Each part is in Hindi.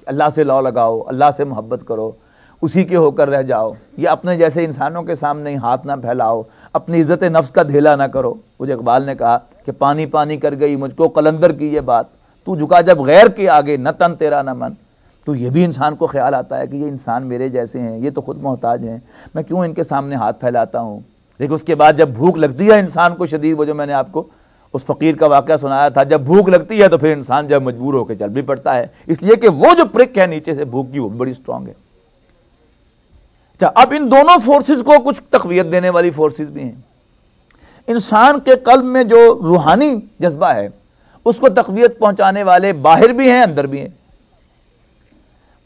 अल्लाह से लौ लगाओ, अल्लाह से मोहब्बत करो, उसी के होकर रह जाओ, ये अपने जैसे इंसानों के सामने ही हाथ ना फैलाओ, अपनी इज़्ज़त नफ्स का धेला ना करो। मुझे इकबाल ने कहा कि पानी पानी कर गई मुझको कलंदर की ये बात, तू झुका जब गैर के आगे न तन तेरा न मन। तो ये भी इंसान को ख्याल आता है कि ये इंसान मेरे जैसे हैं, ये तो खुद मोहताज हैं, मैं क्यों इनके सामने हाथ फैलाता हूँ। लेकिन उसके बाद जब भूख लगती है इंसान को शदीद, वो जो मैंने आपको उस फ़कीर का वाक़या सुनाया था, जब भूख लगती है तो फिर इंसान जब मजबूर होकर चल भी पड़ता है, इसलिए कि वो जो प्रिक है नीचे से भूख की वो बड़ी स्ट्रांग है। अच्छा, अब इन दोनों फोर्सेस को कुछ तक़वियत देने वाली फोर्सेस भी हैं। इंसान के कल्ब में जो रूहानी जज्बा है उसको तक़वियत पहुंचाने वाले बाहर भी हैं, अंदर भी हैं।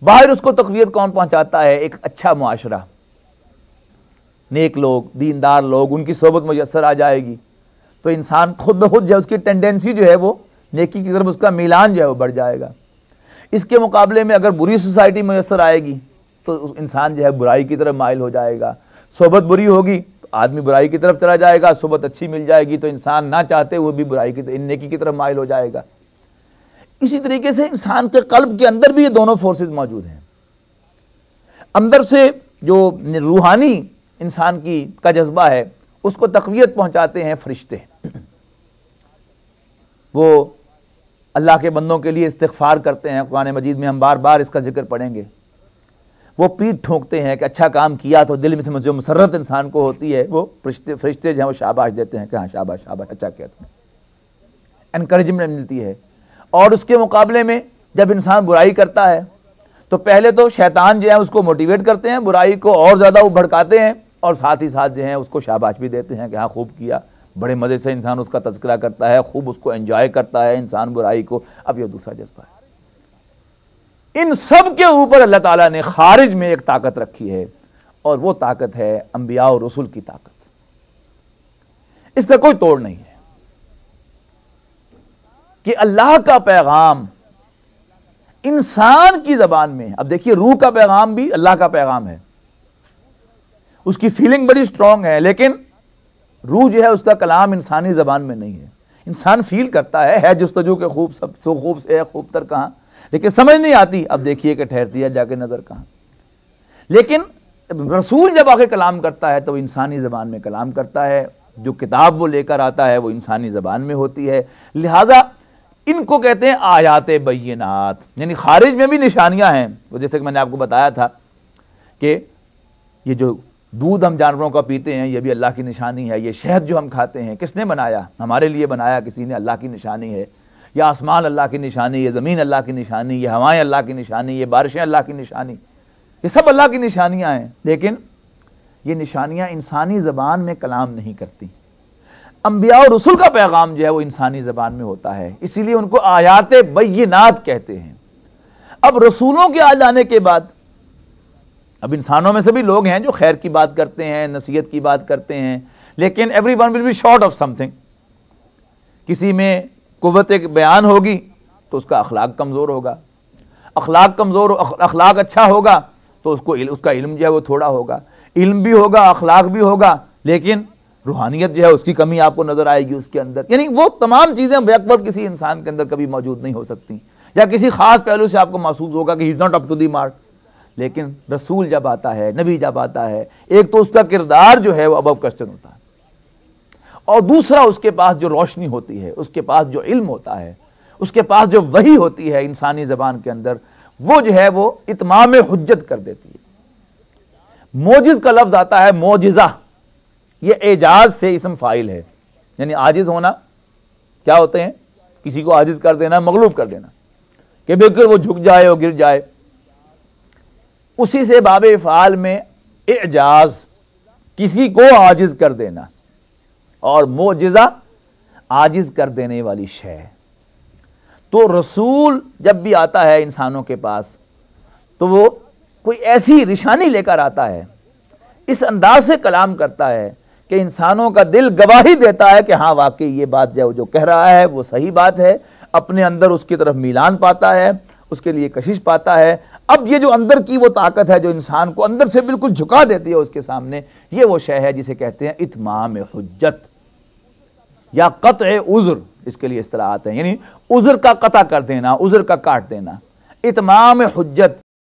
बाहर उसको तक़वियत कौन पहुंचाता है? एक अच्छा मुआशरा, नेक लोग, दीनदार लोग, उनकी सोबत मुयस्सर आ जाएगी तो इंसान खुद ब खुद जो उसकी टेंडेंसी जो है वो नेकी की तरफ उसका मीलान जो है वो बढ़ जाएगा। इसके मुकाबले में अगर बुरी सोसाइटी मुयस्सर आएगी तो इंसान जो है बुराई की तरफ माइल हो जाएगा। सोबत बुरी होगी तो आदमी बुराई की तरफ चला जाएगा, सोबत अच्छी मिल जाएगी तो इंसान ना चाहते हुए भी बुराई की नेकी की तरफ माइल हो जाएगा। इसी तरीके से इंसान के कल्ब के अंदर भी ये दोनों फोर्सेस मौजूद हैं। अंदर से जो रूहानी इंसान की का जज्बा है उसको तक़वियत पहुंचाते हैं फरिश्ते। वो अल्लाह के बंदों के लिए इस्तिग़फ़ार करते हैं, कुरान मजीद में हम बार बार इसका जिक्र पढ़ेंगे। वो पीठ ठोंकते हैं कि अच्छा काम किया तो दिल में से जो मसरत इंसान को होती है वो फरिश्ते जो हैं वो शाबाश देते हैं कि हाँ शाबाश शाबाश, अच्छा किया तुमने, एनकरेजमेंट मिलती है। और उसके मुकाबले में जब इंसान बुराई करता है तो पहले तो शैतान जो है उसको मोटिवेट करते हैं, बुराई को और ज़्यादा वो भड़काते हैं, और साथ ही साथ जो है उसको शाबाश भी देते हैं कि हाँ खूब किया, बड़े मज़े से इंसान उसका तज़किरा करता है, खूब उसको एंजॉय करता है इंसान बुराई को। अब ये दूसरा जज्बा है। इन सब के ऊपर अल्लाह ताला ने खारिज में एक ताकत रखी है और वो ताकत है अंबिया और रसूल की ताकत। इसका कोई तोड़ नहीं है कि अल्लाह का पैगाम इंसान की जबान में, अब देखिए रूह का पैगाम भी अल्लाह का पैगाम है, उसकी फीलिंग बड़ी स्ट्रांग है, लेकिन रूह जो है उसका कलाम इंसानी जबान में नहीं है। इंसान फील करता है जुस्तजू के खूब सब सो खूब से है खूब तर कहाँ, लेकिन समझ नहीं आती, अब देखिए कि ठहरती है जाके नजर कहाँ। लेकिन रसूल जब आके कलाम करता है तो इंसानी जबान में कलाम करता है, जो किताब वो लेकर आता है वो इंसानी जबान में होती है। लिहाजा इनको कहते हैं आयात बय्यिनात, यानी खारिज में भी निशानियां हैं। वो जैसे कि मैंने आपको बताया था कि ये जो दूध हम जानवरों का पीते हैं ये भी अल्लाह की निशानी है, ये शहद जो हम खाते हैं किसने बनाया? हमारे लिए बनाया किसी ने, अल्लाह की निशानी है। ये आसमान अल्लाह की निशानी, ये ज़मीन अल्लाह की निशानी, ये हवाएं अल्लाह की निशानी, ये बारिशें अल्लाह की निशानी, ये सब अल्लाह की निशानियां हैं। लेकिन ये निशानियां इंसानी ज़बान में कलाम नहीं करती। अंबिया और रसूल का पैगाम जो है वो इंसानी ज़बान में होता है, इसीलिए उनको आयात बय्यिनात कहते हैं। अब रसूलों के आ जाने के बाद अब इंसानों में से भी लोग हैं जो खैर की बात करते हैं, नसीहत की बात करते हैं, लेकिन everyone will be short of something. किसी में कुव्वत बयान होगी तो उसका अखलाक कमज़ोर होगा, अखलाक अच्छा होगा तो उसका इल्म जो है वो थोड़ा होगा, इल्म भी होगा अखलाक भी होगा, लेकिन रूहानियत जो है उसकी कमी आपको नजर आएगी उसके अंदर। यानी वो तमाम चीज़ें बैक वक्त किसी इंसान के अंदर कभी मौजूद नहीं हो सकती, या किसी खास पहलू से आपको महसूस होगा कि he is not up to the mark. लेकिन रसूल जब आता है, नबी जब आता है, एक तो उसका किरदार जो है वो अबव क्वेश्चन होता है, और दूसरा उसके पास जो रोशनी होती है, उसके पास जो इल्म होता है, उसके पास जो वही होती है इंसानी ज़बान के अंदर, वो जो है वो इत्माम हुज्जत कर देती है। मोजिज़ का लफ्ज़ आता है मोजिज़ा, ये एजाज से इसम फाइल है, यानी आजिज होना क्या होते हैं? किसी को आजिज कर देना, मगलूब कर देना, कि बिल्कुल वो झुक जाए और गिर जाए। उसी से बाबे फ़ाल में एजाज, किसी को आजिज कर देना, और मोजिज़ा आजिज कर देने वाली शय। तो रसूल जब भी आता है इंसानों के पास तो वो कोई ऐसी निशानी लेकर आता है, इस अंदाज से कलाम करता है कि इंसानों का दिल गवाही देता है कि हाँ वाकई ये बात जो कह रहा है वो सही बात है, अपने अंदर उसकी तरफ मीलान पाता है, उसके लिए कशिश पाता है। अब ये जो अंदर की वो ताकत है जो इंसान को अंदर से बिल्कुल झुका देती है उसके सामने, ये वो शय है जिसे कहते हैं इत्माम हुज्जत या क़त्अ उज़्र, इसके लिए इस्तिलाहात हैं, यानी उज़्र का कता कर देना, उज़्र का काट देना। इतमाम हुज्जत